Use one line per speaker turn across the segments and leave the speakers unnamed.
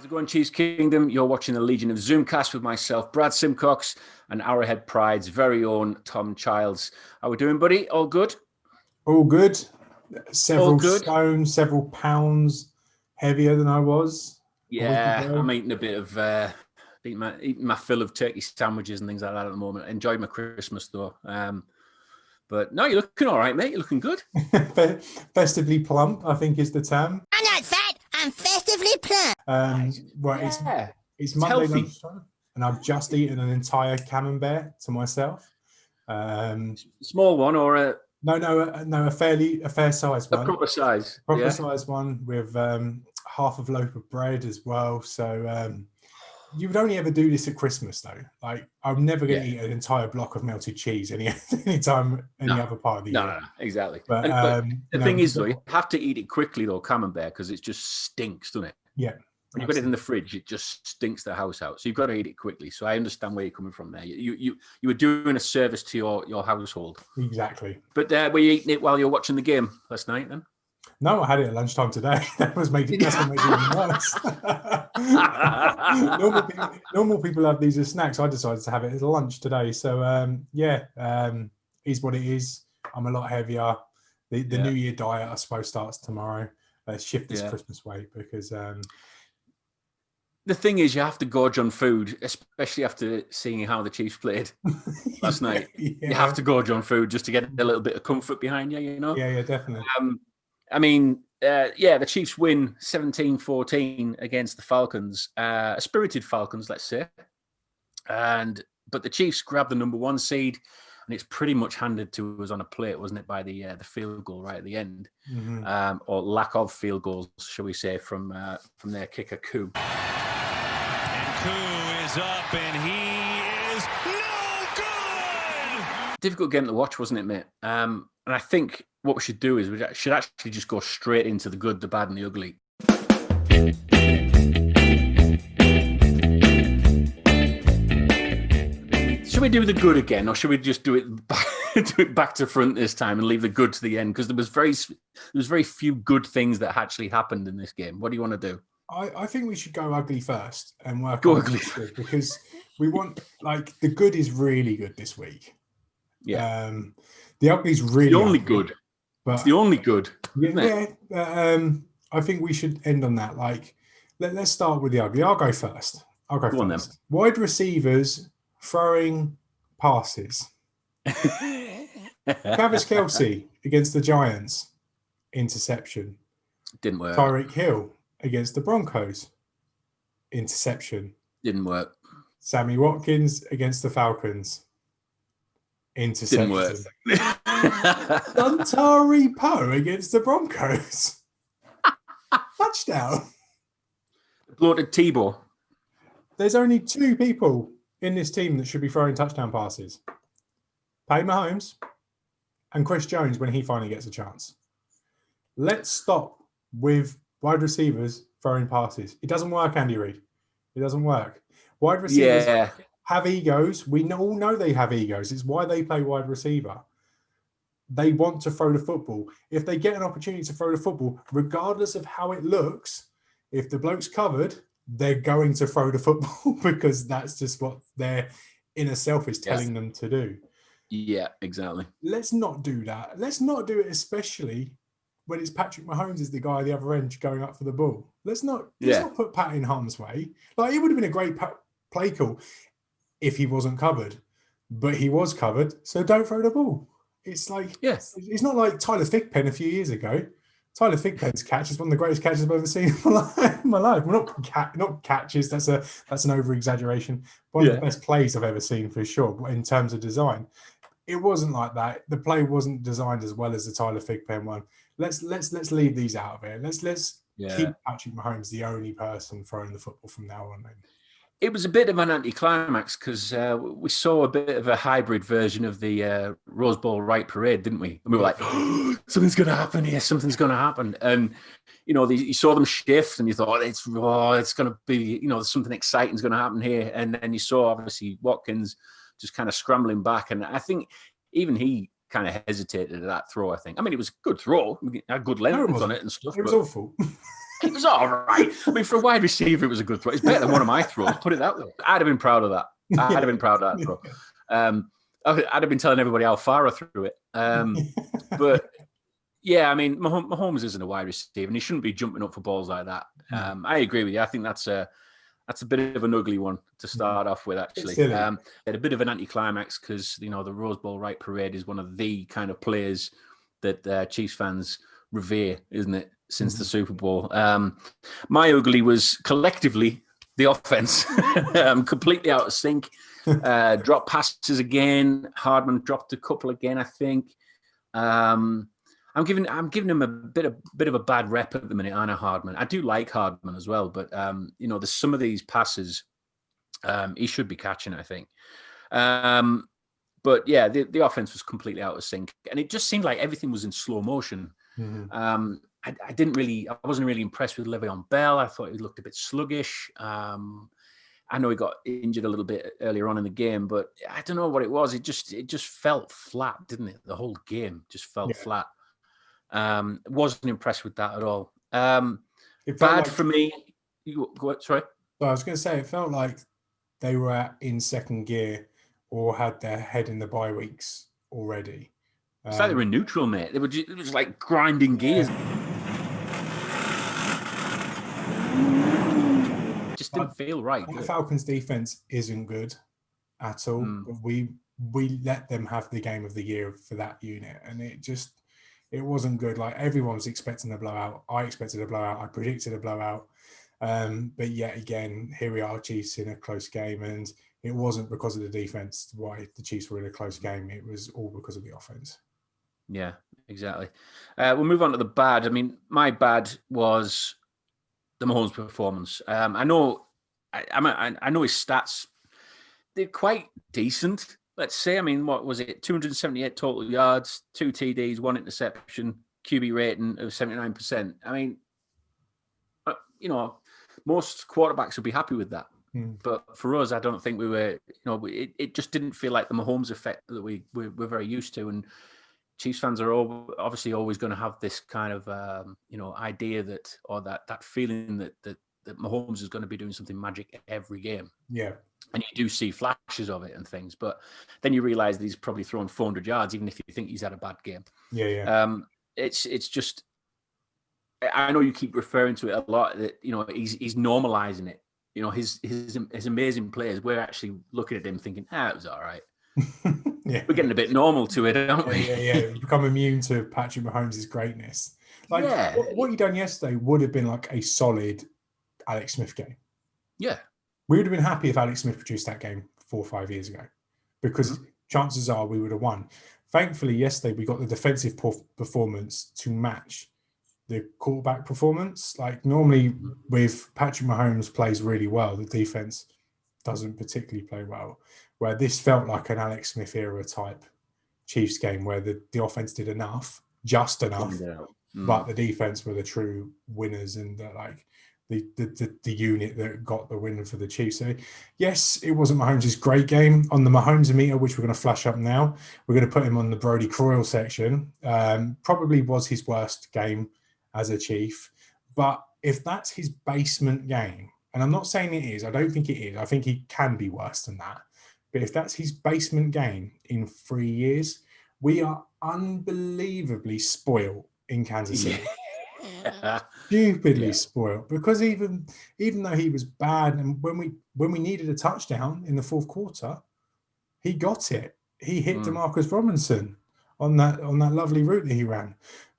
to go on Chiefs Kingdom. You're watching the Legion of ZoomCast with myself, Brad Simcox, and Arrowhead Pride's very own Tom Childs. How we doing, buddy? All good?
All good. Several
All good.
stones, several pounds heavier than I was.
Yeah, I'm eating a bit of eating my fill of turkey sandwiches and things like that at the moment. Enjoyed my Christmas though. But no, you're looking all right, mate. You're looking good.
Festively plump, I think, is the term.
I'm not fat. I'm festively plump.
It's Monday lunchtime, and I've just eaten an entire camembert to myself.
Small one or a
a fair size one.
A proper size.
Proper size one with half of loaf of bread as well. So you would only ever do this at Christmas, though. Like, I'm never going to eat an entire block of melted cheese any time any other part of the year.
No, exactly.
But
the thing is, though, you have to eat it quickly, though, camembert, because it just stinks, doesn't it?
Yeah.
When you put it in the fridge, it just stinks the house out. So you've got to eat it quickly. So I understand where you're coming from there. You were doing a service to your household.
Exactly.
But were you eating it while you were watching the game last night then?
No, I had it at lunchtime today. That's what made it even worse. normal people have these as snacks. I decided to have it as lunch today. So is what it is. I'm a lot heavier. The New Year diet, I suppose, starts tomorrow. Shift this Christmas weight because
the thing is, you have to gorge on food, especially after seeing how the Chiefs played last night. You have to gorge on food just to get a little bit of comfort behind you, you know?
Yeah, definitely.
The Chiefs win 17-14 against the Falcons, spirited Falcons, let's say. But the Chiefs grabbed the number one seed, and it's pretty much handed to us on a plate, wasn't it, by the field goal right at the end, or lack of field goals, shall we say, from their kicker Koo.
And Koo is up, and he is no good.
Difficult game to watch, wasn't it, mate? And I think what we should do is we should actually just go straight into the good, the bad, and the ugly. Should we do the good again, or should we just do it back to front this time and leave the good to the end? Because there was very few good things that actually happened in this game. What do you want to do?
I think we should go ugly first and work
on
ugly first, because we want, like, the good is really good this week.
Yeah.
The ugly is really
the only ugly, good. But it's the only good.
I think we should end on that. Like, let's start with the ugly. I'll go first.
Go on, then.
Wide receivers throwing passes. Travis Kelce against the Giants, interception.
Didn't work.
Tyreek Hill against the Broncos, interception.
Didn't work.
Sammy Watkins against the Falcons, interception.
Didn't work.
Dontari Poe against the Broncos, touchdown.
Bloated Tebow.
There's only two people in this team that should be throwing touchdown passes: Pat Mahomes and Chris Jones when he finally gets a chance. Let's stop with wide receivers throwing passes. It doesn't work, Andy Reid. It doesn't work. Wide receivers have egos. We all know they have egos. It's why they play wide receiver. They want to throw the football. If they get an opportunity to throw the football, regardless of how it looks, if the bloke's covered, they're going to throw the football because that's just what their inner self is telling them to do.
Yeah, exactly.
Let's not do that. Let's not do it, especially when it's Patrick Mahomes is the guy at the other end going up for the ball. Let's not put Pat in harm's way. Like, it would have been a great play call if he wasn't covered, but he was covered, so don't throw the ball. It's like, it's not like Tyler Thigpen a few years ago. Tyler Thigpen's catch is one of the greatest catches I've ever seen in my life. Well, not catches. That's an over-exaggeration. One of the best plays I've ever seen, for sure, in terms of design. It wasn't like that. The play wasn't designed as well as the Tyler Thigpen one. Let's leave these out of it. Let's keep Patrick Mahomes the only person throwing the football from now on.
It was a bit of an anticlimax because we saw a bit of a hybrid version of the Rose Bowl Right Parade, didn't we? And we were like, something's going to happen here. Something's going to happen. And, you saw them shift and you thought, it's going to be, something exciting's going to happen here. And then you saw, obviously, Watkins just kind of scrambling back. And I think even he kind of hesitated at that throw, I think. I mean, it was a good throw. It had good length on it and stuff.
It was awful.
It was all right. I mean, for a wide receiver, it was a good throw. It's better than one of my throws, put it that way. I'd have been proud of that. I'd have been proud of that throw. I'd have been telling everybody how far I threw it. But yeah, I mean, Mahomes isn't a wide receiver, and he shouldn't be jumping up for balls like that. I agree with you. I think that's a bit of an ugly one to start off with, actually. Had a bit of an anticlimax because, the Rose Bowl Right Parade is one of the kind of players that Chiefs fans revere, isn't it, since the Super Bowl. My ugly was collectively the offense. Completely out of sync. Dropped passes again. Hardman dropped a couple again, I think. I'm giving him a bit of a bad rep at the minute, Anna Hardman. I do like Hardman as well, but there's some of these passes he should be catching, I think. But yeah, the offense was completely out of sync, and it just seemed like everything was in slow motion. I wasn't really impressed with Le'Veon Bell. I thought he looked a bit sluggish. I know he got injured a little bit earlier on in the game, but I don't know what it was. It just felt flat, didn't it? The whole game just felt flat. Wasn't impressed with that at all. Bad for me. Sorry?
Well, I was going to say, it felt like they were in second gear or had their head in the bye weeks already.
It's like they were in neutral, mate. It was just like grinding gears. Just didn't feel right.
The Falcons' defense isn't good at all. But we let them have the game of the year for that unit, and it wasn't good. Like, everyone was expecting a blowout. I expected a blowout. I predicted a blowout. But yet again, here we are, Chiefs in a close game, and it wasn't because of the defense why the Chiefs were in a close game. It was all because of the offense.
Yeah, exactly. We'll move on to the bad. I mean, my bad was the Mahomes performance. I know his stats, they're quite decent, let's say. I mean, what was it? 278 total yards, 2 TDs, 1 interception, QB rating of 79%. I mean, most quarterbacks would be happy with that. But for us, I don't think we were, it just didn't feel like the Mahomes effect that we're very used to. And Chiefs fans are obviously always going to have this kind of, idea that feeling that Mahomes is going to be doing something magic every game.
Yeah. And
you do see flashes of it and things, but then you realize that he's probably thrown 400 yards, even if you think he's had a bad game.
Yeah.
It's just, I know you keep referring to it a lot, that, he's normalizing it. His amazing players, we're actually looking at him thinking, it was all right.
Yeah.
We're getting a bit normal to it, aren't we?
Yeah. We've become immune to Patrick Mahomes' greatness. What he done yesterday would have been like a solid Alex Smith game.
Yeah.
We would have been happy if Alex Smith produced that game 4 or 5 years ago, because chances are we would have won. Thankfully, yesterday we got the defensive performance to match the quarterback performance. Like, normally with Patrick Mahomes plays really well, the defense doesn't particularly play well, where this felt like an Alex Smith era type Chiefs game where the offense did just enough, but the defense were the true winners and the unit that got the win for the Chiefs. So yes, it wasn't Mahomes' great game. On the Mahomes meter, which we're going to flash up now, we're going to put him on the Brody Croyle section. Probably was his worst game as a Chief. But if that's his basement game, and I'm not saying it is, I don't think it is. I think he can be worse than that. But if that's his basement game in 3 years, we are unbelievably spoiled in Kansas City. Stupidly spoiled, because even though he was bad, and when we needed a touchdown in the fourth quarter, he got it. He hit DeMarcus Robinson on that lovely route that he ran.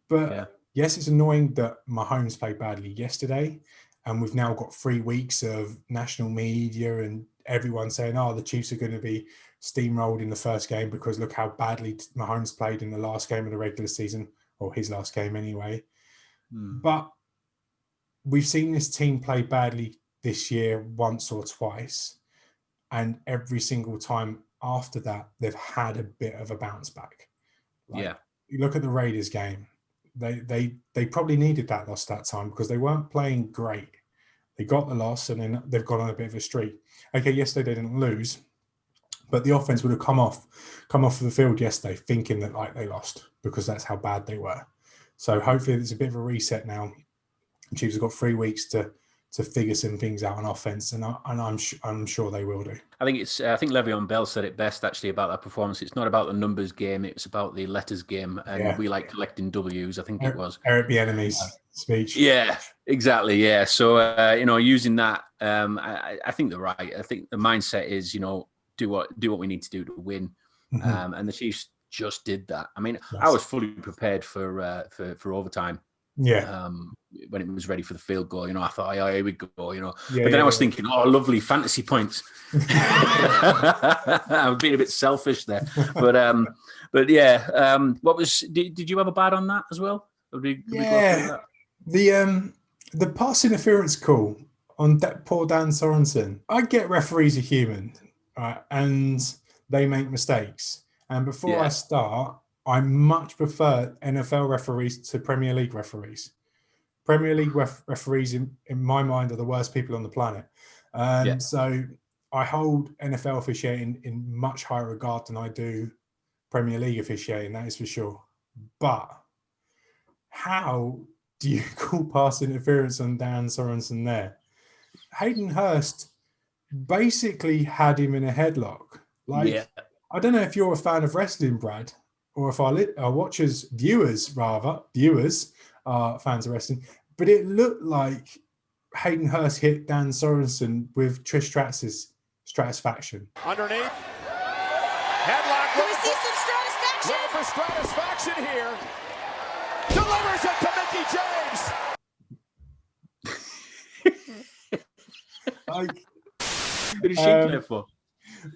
But yes, it's annoying that Mahomes played badly yesterday, and we've now got 3 weeks of national media and everyone saying, the Chiefs are going to be steamrolled in the first game because look how badly Mahomes played in the last game of the regular season, or his last game anyway. But we've seen this team play badly this year once or twice, and every single time after that, they've had a bit of a bounce back. You look at the Raiders game. They probably needed that loss that time because they weren't playing great. They got the loss, and then they've gone on a bit of a streak. Okay, yesterday they didn't lose, but the offense would have come off the field yesterday thinking that they lost because that's how bad they were. So hopefully there's a bit of a reset now. Chiefs have got 3 weeks to figure some things out on offense, and I'm sure they will do.
I think Le'Veon Bell said it best actually about that performance. It's not about the numbers game; it's about the letters game, and we like collecting W's. I think it was
Eric Bieniemy's speech.
Yeah, exactly. Yeah, so using that, I think they're right. I think the mindset is do what we need to do to win, and the Chiefs just did that. I mean, yes. I was fully prepared for overtime.
Yeah.
When it was ready for the field goal, I thought, oh, here we go, but then I was thinking, oh, lovely fantasy points. I was being a bit selfish there, but yeah. Did you have a bad on that as well? Could we go through that?
The pass interference call on poor Dan Sorensen. I get referees are human, right, and they make mistakes. And before I start, I much prefer NFL referees to Premier League referees. Premier League referees, in my mind, are the worst people on the planet. So I hold NFL officiating in much higher regard than I do Premier League officiating, that is for sure. But how do you call pass interference on Dan Sorensen there? Hayden Hurst basically had him in a headlock. I don't know if you're a fan of wrestling, Brad, or if our viewers are fans of wrestling, but it looked like Hayden Hurst hit Dan Sorensen with Trish Stratusfaction.
Underneath. Headlock.
Can we see some Stratusfaction?
Looking for Stratusfaction here. Delivers it to Mickey James.
Who did she play for?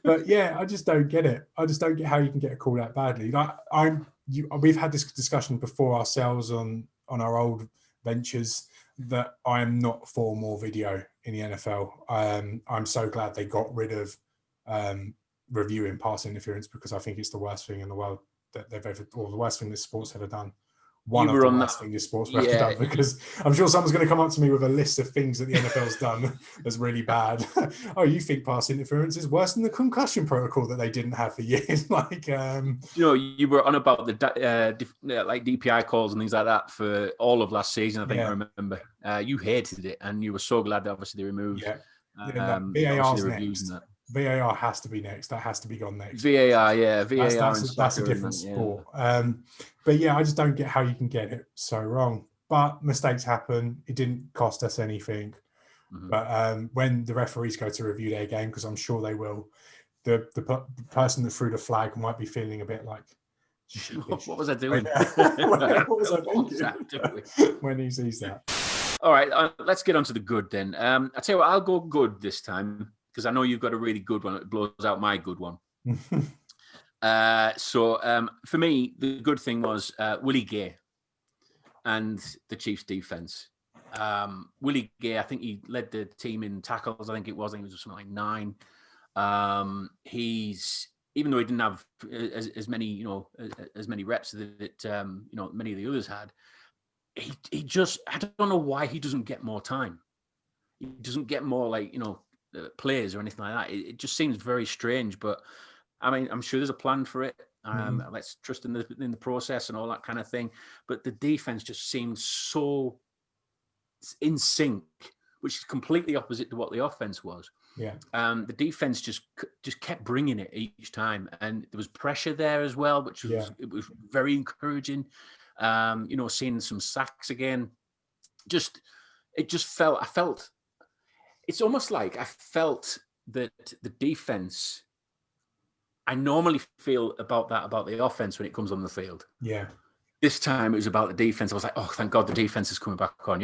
But yeah, I just don't get it. I just don't get how you can get a call that badly. We've had this discussion before ourselves on our old ventures that I'm not for more video in the NFL. I'm so glad they got rid of reviewing pass interference, because I think it's the worst thing in the world that they've ever, or the worst thing this sport's ever done. One of the worst things this sport's ever done, because I'm sure someone's going to come up to me with a list of things that the NFL's done that's really bad. Oh, you think pass interference is worse than the concussion protocol that they didn't have for years?
You were on about the DPI calls and things like that for all of last season. I think I remember. You hated it, and you were so glad that obviously they removed.
VAR's next. VAR has to be next. That has to be gone next.
VAR, yeah. VAR.
That's a different sport. But yeah, I just don't get how you can get it so wrong. But mistakes happen. It didn't cost us anything. Mm-hmm. But when the referees go to review their game, because I'm sure they will, the person that threw the flag might be feeling a bit like,
what was I doing?
What was I thinking when he sees that?
All right, let's get on to the good then. I tell you what, I'll go good this time, because I know you've got a really good one. It blows out my good one. So for me, the good thing was Willie Gay and the Chiefs defense. Willie Gay, I think he led the team in tackles. I think it was something like 9. Even though he didn't have as many reps that many of the others had, he just, I don't know why he doesn't get more time. He doesn't get more players or anything like that. It just seems very strange, but I mean, I'm sure there's a plan for it. Let's trust in the process and all that kind of thing. But the defense just seems so in sync, which is completely opposite to what the offense was.
Yeah.
The defense just kept bringing it each time, and there was pressure there as well, which was it was very encouraging. Seeing some sacks again, it's almost like I felt that the defense, I normally feel about the offense when it comes on the field.
Yeah.
This time it was about the defense. I was like, oh, thank God the defense is coming back on.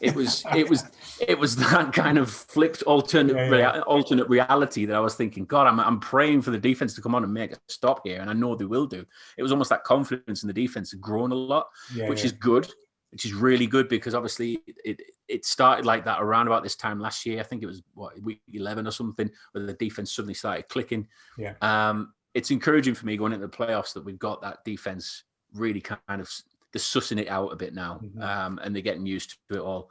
It was that kind of flipped alternate reality that I was thinking, God, I'm praying for the defense to come on and make a stop here, and I know they will do. It was almost that confidence in the defense had grown a lot, which is good. Which is really good, because obviously it started like that around about this time last year. I think it was week 11 or something, where the defense suddenly started clicking.
Yeah.
It's encouraging for me going into the playoffs that we've got that defense really kind of, they're sussing it out a bit now, and they're getting used to it all.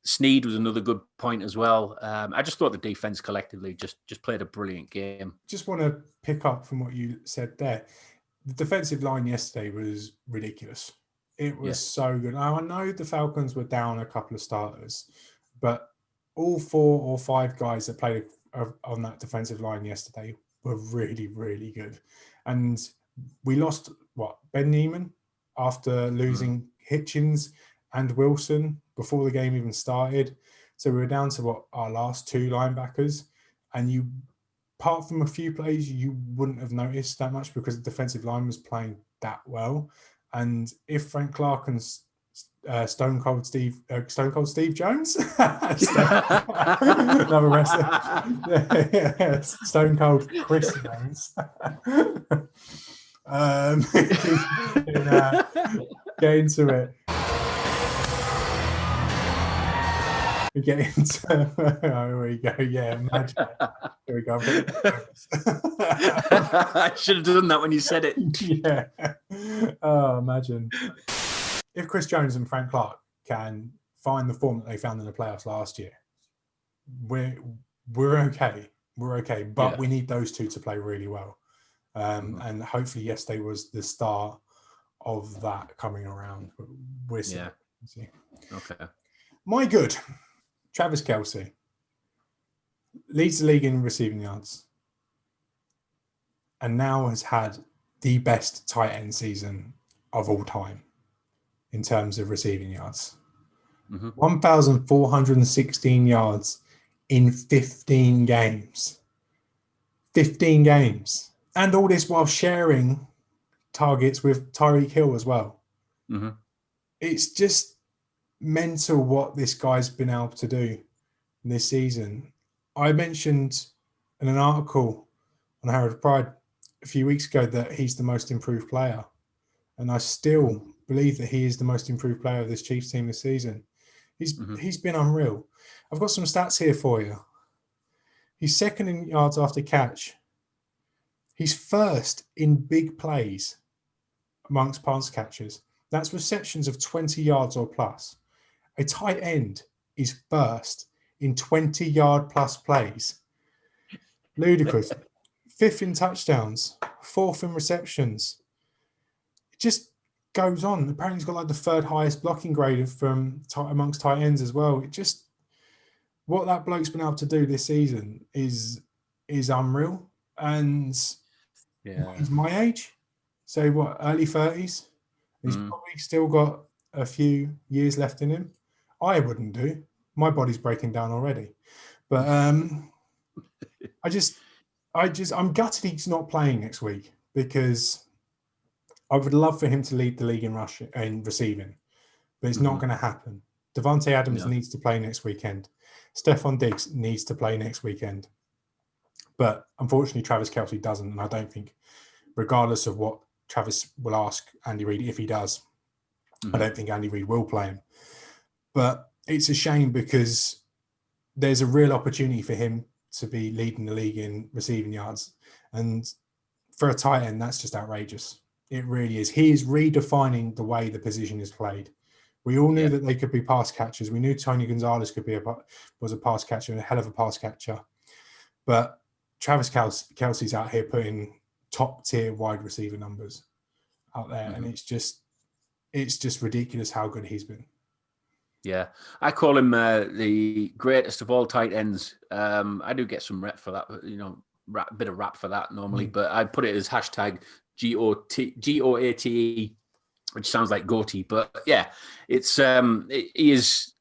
Snead was another good point as well. I just thought the defense collectively just played a brilliant game.
Just want to pick up from what you said there. The defensive line yesterday was ridiculous. It was so good. Now, I know the Falcons were down a couple of starters, but all 4 or 5 guys that played on that defensive line yesterday were really, really good. And we lost, Ben Neiman after losing Hitchens and Wilson before the game even started. So we were down to our last 2 linebackers. And apart from a few plays, you wouldn't have noticed that much because the defensive line was playing that well. And if Frank Clark and Stone Cold Steve Jones, another wrestler, Stone Cold Chris Jones, get into it. We get into here we go. Yeah, imagine. Here we go.
I should have done that when you said it.
Yeah. Oh, imagine. If Chris Jones and Frank Clark can find the form that they found in the playoffs last year, we're okay. We're okay. But we need those 2 to play really well. And hopefully yesterday was the start of that coming around. But we'll see.
Yeah. Okay.
My good. Travis Kelce leads the league in receiving yards and now has had the best tight end season of all time in terms of receiving yards. 1,416 yards in 15 games. 15 games. And all this while sharing targets with Tyreek Hill as well. It's just mental what this guy's been able to do this season. I mentioned in an article on Herald Pride a few weeks ago that he's the most improved player. And I still believe that he is the most improved player of this Chiefs team this season. He's been unreal. I've got some stats here for you. He's second in yards after catch. He's first in big plays amongst pass catchers. That's receptions of 20 yards or plus. A tight end is first in 20-yard plus plays. Ludicrous. 5th in touchdowns, 4th in receptions. It just goes on. Apparently he's got like the 3rd highest blocking grade amongst tight ends as well. It just, what that bloke's been able to do this season is unreal. And he's my age. So early 30s. He's probably still got a few years left in him. I wouldn't do. My body's breaking down already. But I'm gutted he's not playing next week because I would love for him to lead the league in rushing and receiving, but it's not going to happen. Devontae Adams needs to play next weekend. Stephon Diggs needs to play next weekend. But unfortunately, Travis Kelce doesn't, and I don't think, regardless of what Travis will ask Andy Reid, if he does, I don't think Andy Reid will play him. But it's a shame because there's a real opportunity for him to be leading the league in receiving yards. And for a tight end, that's just outrageous. It really is. He is redefining the way the position is played. We all knew that they could be pass catchers. We knew Tony Gonzalez was a pass catcher and a hell of a pass catcher. But Travis Kelce's out here putting top tier wide receiver numbers out there. And it's just ridiculous how good he's been.
Yeah, I call him the greatest of all tight ends. I do get some rep for that, a bit of rap for that normally, but I put it as hashtag GOATE, which sounds like goatee, but yeah, it's he's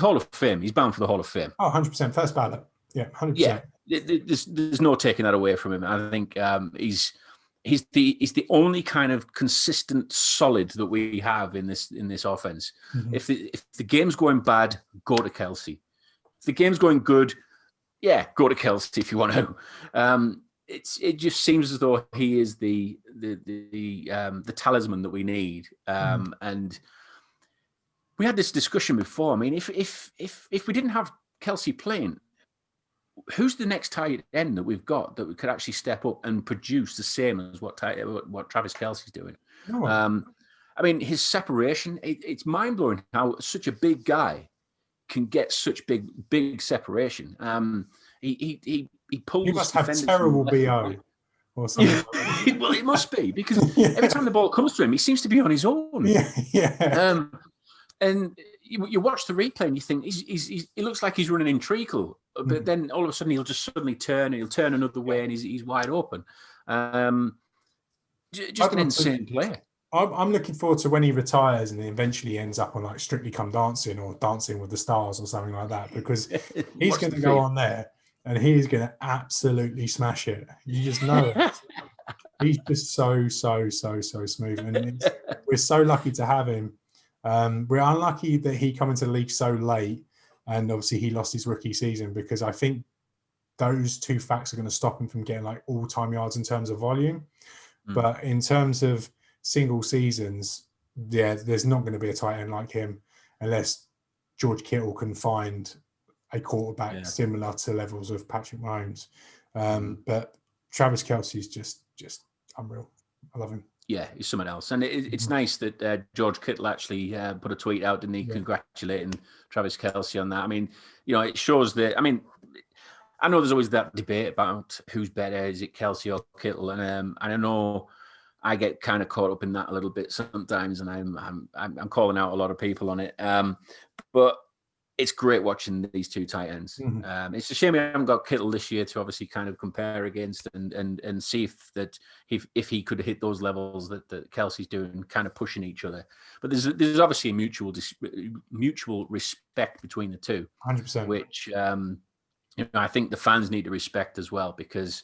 Hall of Fame. He's bound for the Hall of Fame.
Oh, 100%. First ballot. Yeah, 100%.
Yeah, there's no taking that away from him. I think he's the only kind of consistent solid that we have in this offense. If the game's going bad, go to Kelce. If the game's going good, go to Kelce if you want to. It just seems as though he is the talisman that we need. And we had this discussion before. I mean, if we didn't have Kelce playing, who's the next tight end that we've got that we could actually step up and produce the same as what Travis Kelce's doing?
No.
I mean, his separation, it's mind-blowing how such a big guy can get such big separation. He pulls.
You must have terrible BO or something.
Well, it must be, because every time the ball comes to him, he seems to be on his own.
Yeah.
And you watch the replay and you think he looks like he's running in treacle, but then all of a sudden he'll just suddenly turn. He'll turn another way and he's wide open. Just an insane player.
I'm looking forward to when he retires and eventually ends up on like Strictly Come Dancing or Dancing with the Stars or something like that, because he's going to go on there and he's going to absolutely smash it. You just know it. He's just so smooth, and we're so lucky to have him. We're unlucky that he come into the league so late, and obviously he lost his rookie season, because I think those two facts are going to stop him from getting like all-time yards in terms of volume. But in terms of single seasons, there's not going to be a tight end like him unless George Kittle can find a quarterback similar to levels of Patrick Mahomes. But Travis Kelce's just unreal. I love him.
Yeah, he's someone else. And it's nice that George Kittle actually put a tweet out, didn't he, congratulating Travis Kelce on that. I mean, it shows that, I know there's always that debate about who's better, is it Kelce or Kittle? And I know I get kind of caught up in that a little bit sometimes, and I'm calling out a lot of people on it. But it's great watching these two tight ends. It's a shame we haven't got Kittle this year to obviously kind of compare against and see if he could hit those levels that Kelce's doing, kind of pushing each other. But there's obviously a mutual respect between the two,
100%,
which I think the fans need to respect as well, because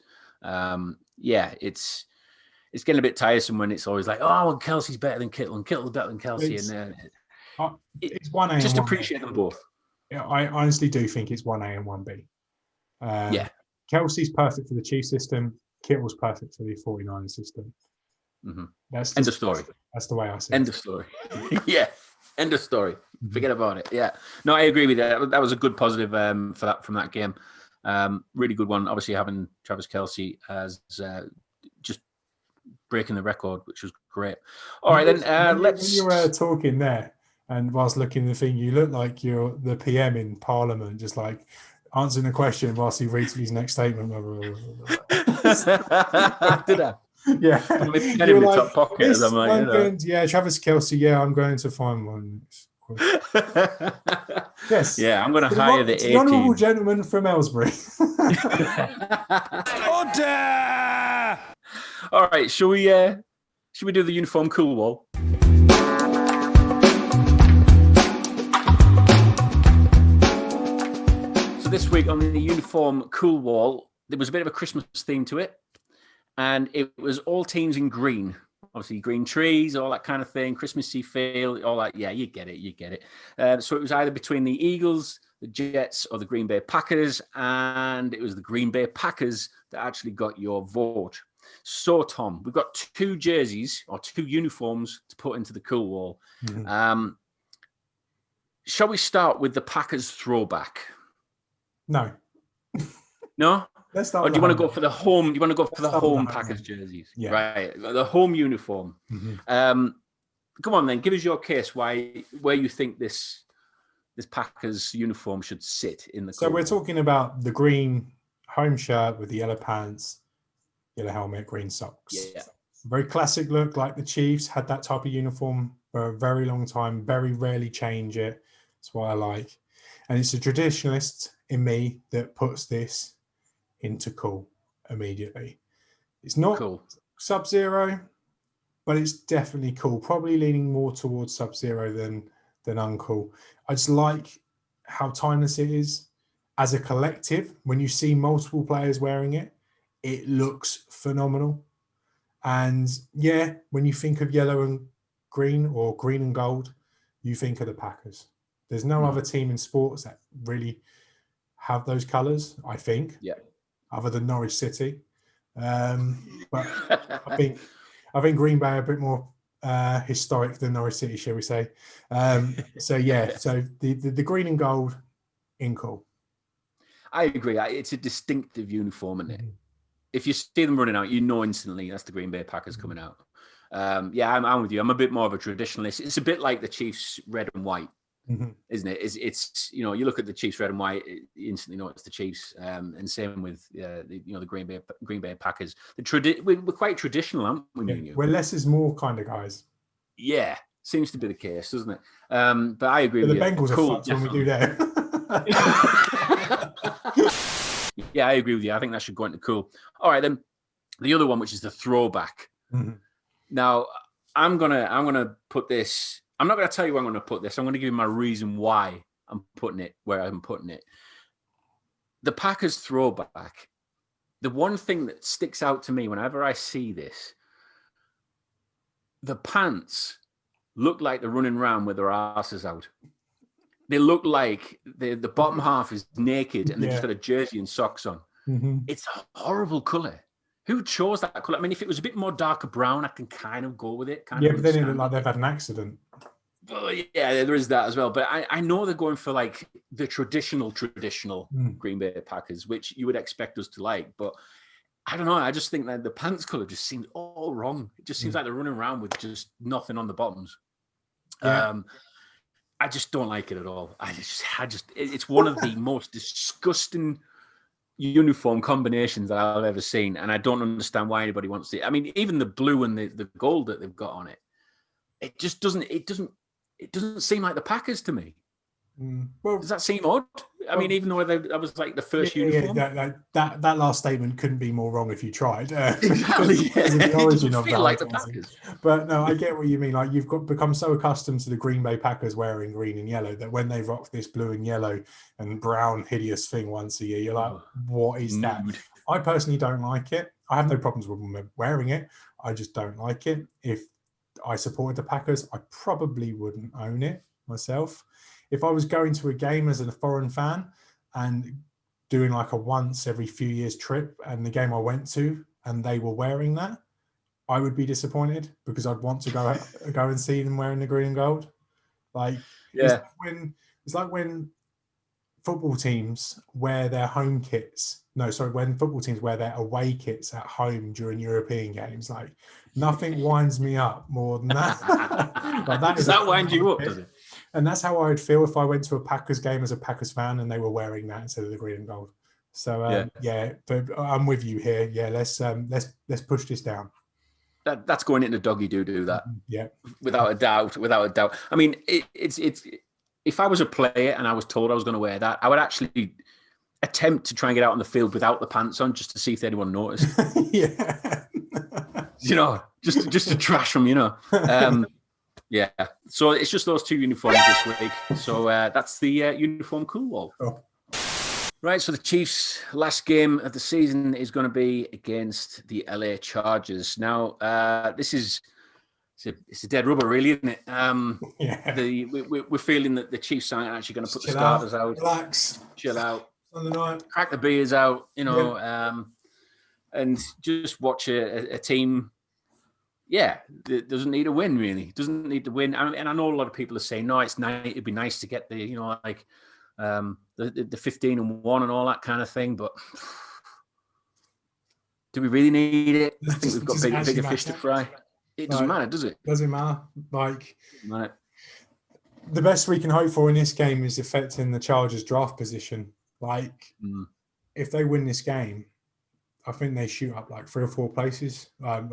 it's getting a bit tiresome when it's always like, oh, well, Kelce's better than Kittle and Kittle's better than Kelce.
It's 1A.
Just appreciate them both.
Yeah, I honestly do think it's 1A and 1B. Kelce's perfect for the Chiefs system. Kittle's perfect for the 49ers system. That's
end of story.
That's the way I see it.
End of story. End of story. Forget about it. Yeah. No, I agree with that. That was a good positive from that game. Really good one. Obviously, having Travis Kelce as just breaking the record, which was great. All right, then let's.
When you were talking there, and whilst looking at the thing, you look like you're the PM in Parliament, just like answering a question whilst he reads his next statement.
Did I?
Yeah.
In my top pocket. I'm like,
Travis Kelce. Yeah, I'm going to find one. Yes.
Yeah, I'm going to hire the
honourable gentleman from Aylesbury.
Order!
All right, should we do the uniform cool wall? So this week on the uniform cool wall, there was a bit of a Christmas theme to it, and it was all teams in green. Obviously, green trees, all that kind of thing, Christmassy feel, all that. Yeah, you get it. So it was either between the Eagles, the Jets, or the Green Bay Packers, and it was the Green Bay Packers that actually got your vote. So, Tom, we've got two jerseys or two uniforms to put into the cool wall. Shall we start with the Packers throwback?
No.
No?
Let's start.
Or do you want to go for the home? You want to go for the home Packers jerseys?
Yeah.
Right. The home uniform. Come on then. Give us your case where you think this Packers uniform should sit in the
So we're talking about the green home shirt with the yellow pants, yellow helmet, green socks.
Yeah.
Very classic look, like the Chiefs had that type of uniform for a very long time, very rarely change it. That's what I like. And it's a traditionalist in me that puts this into cool immediately. It's not cool. Sub-Zero, but it's definitely cool. Probably leaning more towards Sub-Zero than uncool. I just like how timeless it is. As a collective, when you see multiple players wearing it, it looks phenomenal. And yeah, when you think of yellow and green or green and gold, you think of the Packers. There's no other team in sports that really have those colours, I think.
Yeah.
Other than Norwich City. But I think Green Bay are a bit more historic than Norwich City, shall we say. So the green and gold in cool.
I agree. It's a distinctive uniform, isn't it? If you see them running out, you know instantly that's the Green Bay Packers coming out. I'm with you. I'm a bit more of a traditionalist. It's a bit like the Chiefs red and white. isn't it? It's you look at the Chiefs red and white, you instantly know it's the Chiefs, and same with the Green Bay Packers. We're quite traditional, aren't we?
Yeah, we're less is more kind of guys.
Yeah, seems to be the case, doesn't it? But I agree
But
with
the
you.
Bengals are fucked when we do that.
Yeah, I agree with you. I think that should go into cool. All right, then the other one, which is the throwback. Now, I'm gonna put this. I'm not gonna tell you where I'm gonna put this. I'm gonna give you my reason why I'm putting it where I'm putting it. The Packers throwback. The one thing that sticks out to me whenever I see this, the pants look like they're running around with their asses out. They look like the bottom half is naked and they just got a jersey and socks on. It's a horrible color. Who chose that color? I mean, if it was a bit more darker brown, I can kind of go with it.
But then it looked like they've had an accident.
Well, yeah, there is that as well. But I know they're going for like the traditional Green Bay Packers, which you would expect us to like. But I don't know. I just think that the pants color just seems all wrong. It just seems like they're running around with just nothing on the bottoms. Yeah. I just don't like it at all. It's one of the most disgusting uniform combinations that I've ever seen, and I don't understand why anybody wants it. I mean, even the blue and the gold that they've got on it, it just doesn't seem like the Packers to me. Well, does that seem odd? I mean, even though that was like the first uniform.
That last statement couldn't be more wrong if you tried.
Exactly.
The origin of
feel like the Packers.
But no, I get what you mean. Like you've become so accustomed to the Green Bay Packers wearing green and yellow that when they rock this blue and yellow and brown hideous thing once a year, you're like, what is that? I personally don't like it. I have no problems with them wearing it. I just don't like it. If I supported the Packers, I probably wouldn't own it myself. If I was going to a game as a foreign fan and doing like a once every few years trip and the game I went to and they were wearing that, I would be disappointed because I'd want to go and see them wearing the green and gold. Like, it's like when football teams wear their home kits. No, sorry, when football teams wear their away kits at home during European games. Like, nothing winds me up more than that. Like,
does that wind you up, does it?
And that's how I'd feel if I went to a Packers game as a Packers fan and they were wearing that instead of the green and gold. So but I'm with you here. Yeah, let's push this down.
That's going into doggy doo that.
Yeah,
without a doubt. I mean, it's if I was a player and I was told I was going to wear that, I would actually attempt to try and get out on the field without the pants on just to see if anyone noticed.
Yeah,
just to trash them. Yeah, so it's just those two uniforms this week. So that's the uniform cool wall. Oh. Right, so the Chiefs' last game of the season is going to be against the LA Chargers. Now, this is it's a dead rubber, really, isn't it? We're feeling that the Chiefs aren't actually going to put the starters out.
Relax,
chill out,
on the night,
crack the beers out, and just watch a team. Yeah, it doesn't need a win, really. Doesn't need to win. And I know a lot of people are saying, no, it'd be nice to get the, the 15-1 and all that kind of thing. But do we really need it? I think we've got bigger fish to fry. It doesn't matter, does it?
Doesn't matter. Like, the best we can hope for in this game is affecting the Chargers' draft position. Like, if they win this game, I think they shoot up like 3 or 4 places, down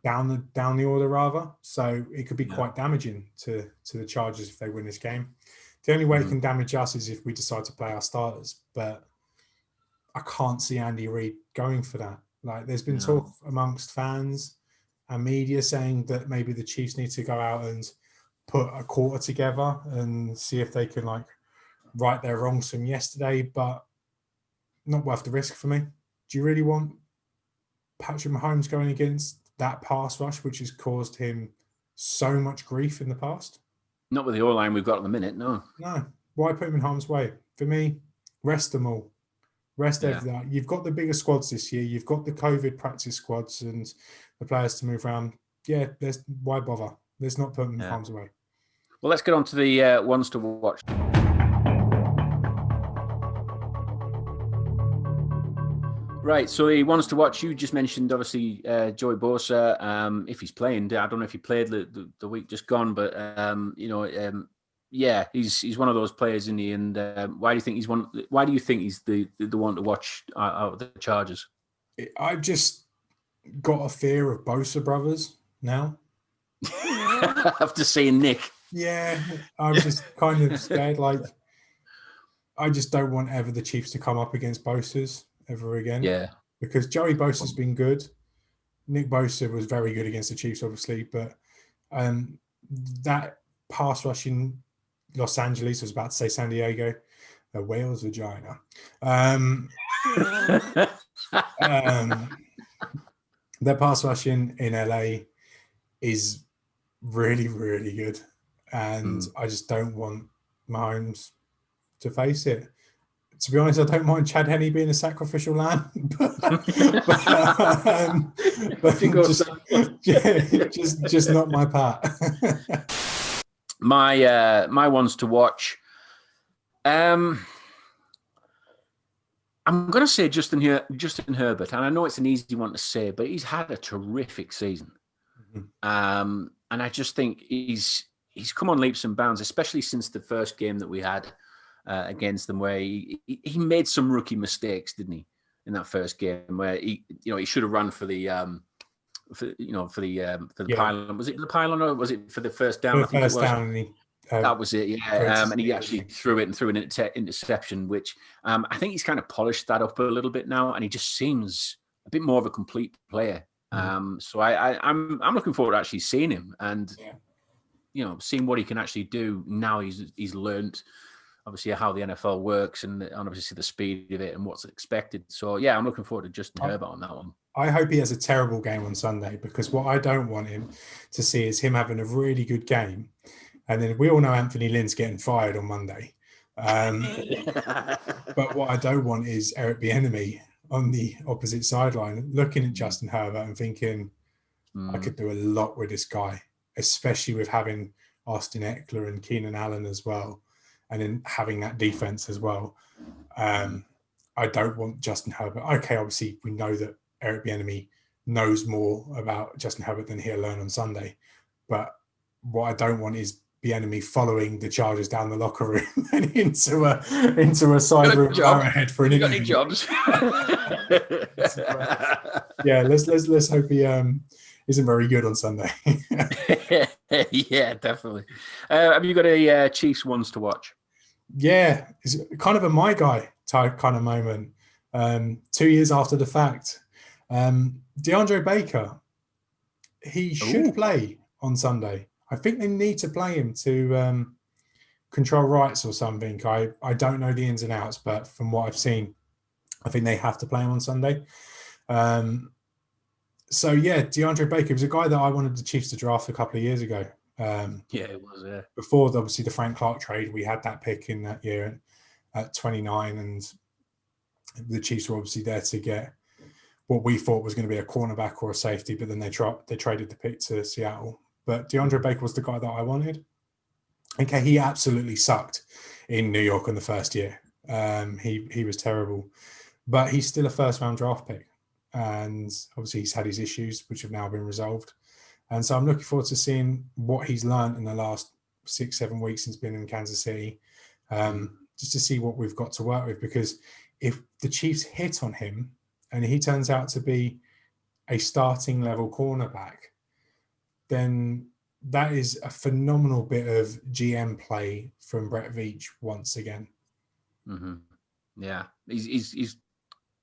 the order rather. So it could be quite damaging to the Chargers if they win this game. The only way it can damage us is if we decide to play our starters. But I can't see Andy Reid going for that. Like, there's been talk amongst fans and media saying that maybe the Chiefs need to go out and put a quarter together and see if they can like right their wrongs from yesterday. But not worth the risk for me. Do you really want Patrick Mahomes going against that pass rush, which has caused him so much grief in the past?
Not with the O-line we've got at the minute, no.
No. Why put him in harm's way? For me, rest them all. Rest everything. You've got the bigger squads this year. You've got the COVID practice squads and the players to move around. Yeah, why bother? Let's not put them in harm's way.
Well, let's get on to the ones to watch. Right, so he wants to watch. You just mentioned, obviously, Joey Bosa. If he's playing, I don't know if he played the week just gone, but yeah, he's one of those players, isn't he? And why do you think he's one? Why do you think he's the one to watch out of the Chargers?
I've just got a fear of Bosa brothers now.
After seeing Nick.
Yeah, I'm just kind of scared. Like, I just don't want ever the Chiefs to come up against Bosa's ever again.
Yeah.
Because Joey Bosa's been good. Nick Bosa was very good against the Chiefs, obviously, but that pass rush in Los Angeles, I was about to say San Diego, a whale's vagina. Their pass rush in LA is really, really good. And I just don't want Mahomes to face it. To be honest, I don't mind Chad Henne being a sacrificial lamb, but just not my part.
My ones to watch. I'm going to say Justin Herbert, and I know it's an easy one to say, but he's had a terrific season. Mm-hmm. And I just think he's come on leaps and bounds, especially since the first game that we had against them, where he made some rookie mistakes, didn't he? In that first game, where he should have run for the pylon. Was it the pylon or was it for the first down?
I think first down.
That was it, yeah. And he actually threw it and threw an interception, which I think he's kind of polished that up a little bit now, and he just seems a bit more of a complete player. So I'm looking forward to actually seeing him and seeing what he can actually do now. He's learned obviously how the NFL works and obviously the speed of it and what's expected. So yeah, I'm looking forward to Justin Herbert on that one.
I hope he has a terrible game on Sunday, because what I don't want him to see is him having a really good game. And then we all know Anthony Lynn's getting fired on Monday. But what I don't want is Eric Bieniemy on the opposite sideline looking at Justin Herbert and thinking, I could do a lot with this guy, especially with having Austin Eckler and Keenan Allen as well, and then having that defense as well. I don't want Justin Herbert. Okay, obviously we know that Eric Bieniemy knows more about Justin Herbert than he'll learn on Sunday. But what I don't want is Bieniemy following the Chargers down the locker room and into a side room ahead for an interview.
Got any jobs?
Yeah, let's hope he isn't very good on Sunday.
Yeah, definitely. Have you got a Chiefs ones to watch?
Yeah, it's kind of a my guy type kind of moment. 2 years after the fact, DeAndre Baker, he should play on Sunday. I think they need to play him to control rights or something. I don't know the ins and outs, but from what I've seen, I think they have to play him on Sunday. So yeah, DeAndre Baker was a guy that I wanted the Chiefs to draft a couple of years ago.
Yeah, it was. Yeah.
Before obviously the Frank Clark trade, we had that pick in that year at 29, and the Chiefs were obviously there to get what we thought was going to be a cornerback or a safety, but then they traded the pick to Seattle. But DeAndre Baker was the guy that I wanted. Okay, he absolutely sucked in New York in the first year. He was terrible, but he's still a first-round draft pick, and obviously he's had his issues, which have now been resolved. And so I'm looking forward to seeing what he's learned in the last 6-7 weeks since being in Kansas City, just to see what we've got to work with. Because if the Chiefs hit on him and he turns out to be a starting level cornerback, then that is a phenomenal bit of GM play from Brett Veach once again. Mm-hmm.
Yeah, he's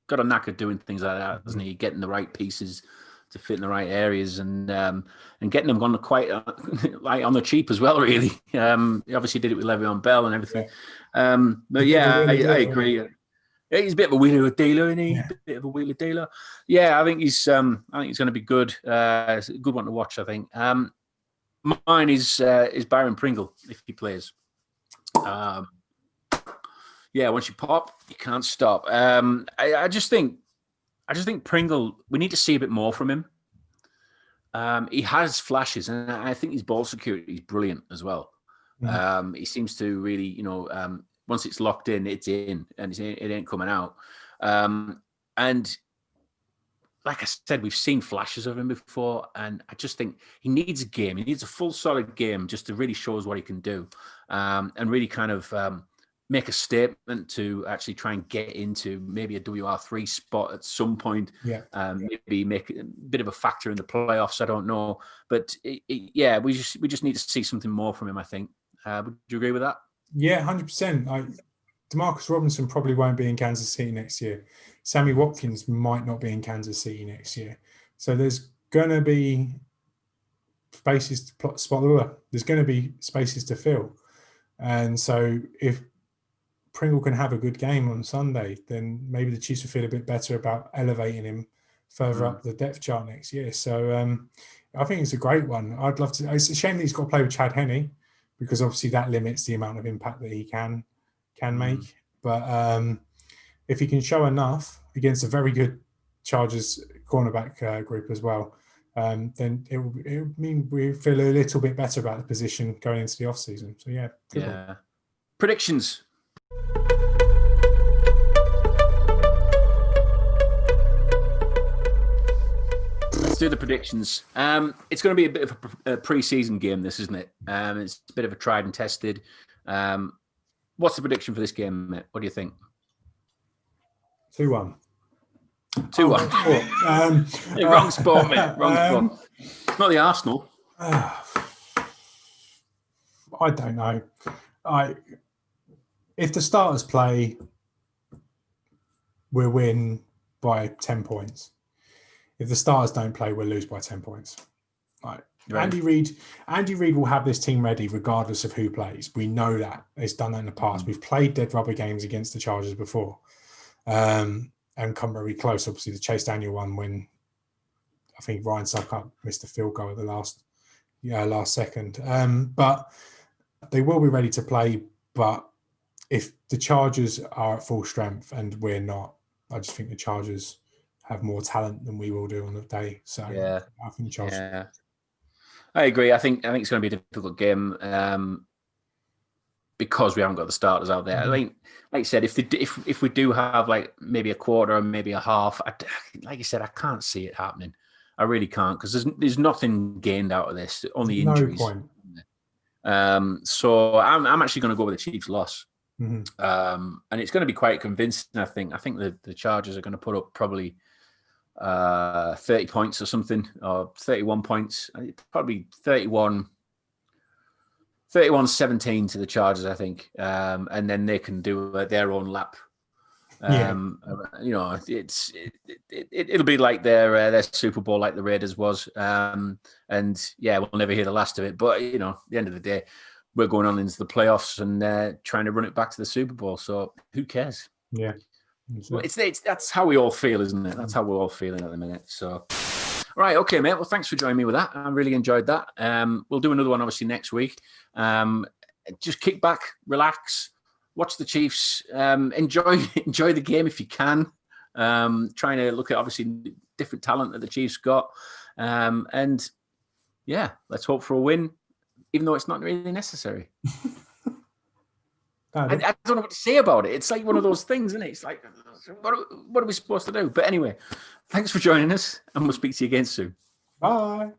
got a knack of doing things like that, doesn't he? Getting the right pieces to fit in the right areas and getting them on quite like on the cheap as well. Really, he obviously did it with Le'Veon Bell and everything. But yeah, I agree. He's a bit of a wheeler dealer, isn't he? Yeah. A bit of a wheeler dealer. Yeah, I think he's going to be good. It's a good one to watch, I think. Mine is Byron Pringle if he plays. Yeah, once you pop, you can't stop. I just think Pringle, we need to see a bit more from him. He has flashes, and I think his ball security is brilliant as well. Mm-hmm. He seems to really, once it's locked in, it's in, and it ain't coming out. And like I said, we've seen flashes of him before, and I just think he needs a game. He needs a full, solid game just to really show us what he can do, and really kind of make a statement to actually try and get into maybe a WR3 spot at some point.
Yeah.
Maybe make a bit of a factor in the playoffs. I don't know, but yeah, we just need to see something more from him, I think. Would you agree with that?
Yeah, 100%. Demarcus Robinson probably won't be in Kansas City next year. Sammy Watkins might not be in Kansas City next year. So there's going to be spaces to there's going to be spaces to fill. And so if Pringle can have a good game on Sunday, then maybe the Chiefs will feel a bit better about elevating him further up the depth chart next year. So I think it's a great one. I'd love to. It's a shame that he's got to play with Chad Henne, because obviously that limits the amount of impact that he can make. But if he can show enough against a very good Chargers cornerback group as well, then it will mean we feel a little bit better about the position going into the offseason. So, yeah.
Yeah. Predictions. Let's do the predictions. It's going to be a bit of a pre-season game, this, isn't it? It's a bit of a tried and tested. What's the prediction for this game, mate? What do you think?
2-1.
2-1. Wrong sport, mate. Wrong sport. Not the Arsenal.
I don't know. If the starters play, we'll win by 10 points. If the starters don't play, we'll lose by 10 points. Right. Andy Reid will have this team ready regardless of who plays. We know that. He's done that in the past. We've played dead rubber games against the Chargers before. And come very close. Obviously, the Chase Daniel one when I think Ryan Suckup missed a field goal at the last second. But they will be ready to play. But if the Chargers are at full strength and we're not, I just think the Chargers have more talent than we will do on the day. So
yeah,
I think the Chargers.
Yeah. I agree. I think it's going to be a difficult game because we haven't got the starters out there.
Mm-hmm.
I think, like you said, if we do have like maybe a quarter or maybe a half, like you said, I can't see it happening. I really can't, because there's nothing gained out of this. Only injuries.
No point.
So I'm actually going to go with the Chiefs' loss,
mm-hmm.
And it's going to be quite convincing. I think the Chargers are going to put up probably 30 points or something, or 31 points, probably 31-17 to the Chargers, I think, and then they can do their own lap. You know, it'll be like their Super Bowl, like the Raiders was, and yeah, we'll never hear the last of it. But you know, at the end of the day, we're going on into the playoffs and trying to run it back to the Super Bowl. So who cares?
Yeah.
Well, that's how we all feel, isn't it? That's how we're all feeling at the minute. So, right, okay, mate. Well, thanks for joining me with that. I really enjoyed that. We'll do another one obviously next week. Just kick back, relax, watch the Chiefs, enjoy the game if you can. Trying to look at obviously different talent that the Chiefs got, and yeah, let's hope for a win, even though it's not really necessary. I don't know what to say about it. It's like one of those things, isn't it? It's like, what are we supposed to do? But anyway, thanks for joining us, and we'll speak to you again soon.
Bye.